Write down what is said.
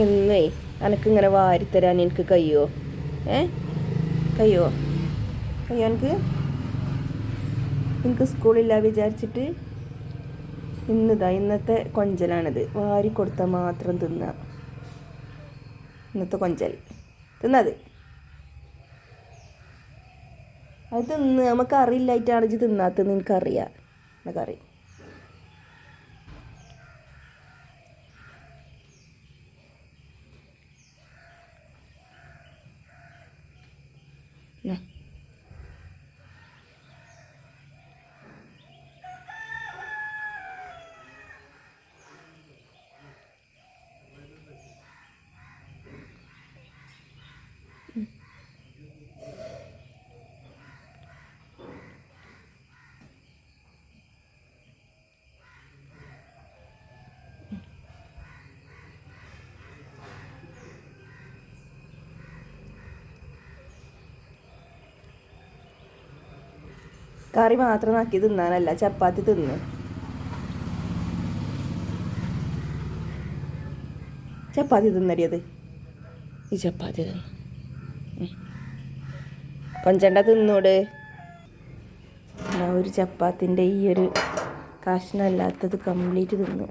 എന്നേ അനക്കിങ്ങനെ വാരിത്തരാൻ എനിക്ക് കഴിയുമോ? കഴിയുമോ? കഴിയോ എനിക്ക് സ്കൂളില്ല വിചാരിച്ചിട്ട് ഇന്നത്തെ കൊഞ്ചലാണിത്. വാരി കൊടുത്താൽ മാത്രം തിന്നുക. ഇന്നത്തെ കൊഞ്ചൽ തിന്നത് അത് തിന്ന്. നമുക്ക് അറിയില്ലായിട്ടാണ് ഇത് തിന്നാത്തെന്ന് എനിക്കറിയാം. എനിക്കറിയാം. കറി മാത്രം ആക്കി തിന്നാനല്ല, ചപ്പാത്തി തിന്ന്. ചപ്പാത്തി തിന്നടിയത്. ഈ ചപ്പാത്തി തിന്ന് കൊഞ്ചണ്ട തിന്നൂട്. ഒരു ചപ്പാത്തിൻ്റെ ഈ ഒരു കഷ്ണമല്ലാത്തത് കംപ്ലീറ്റ് തിന്നു.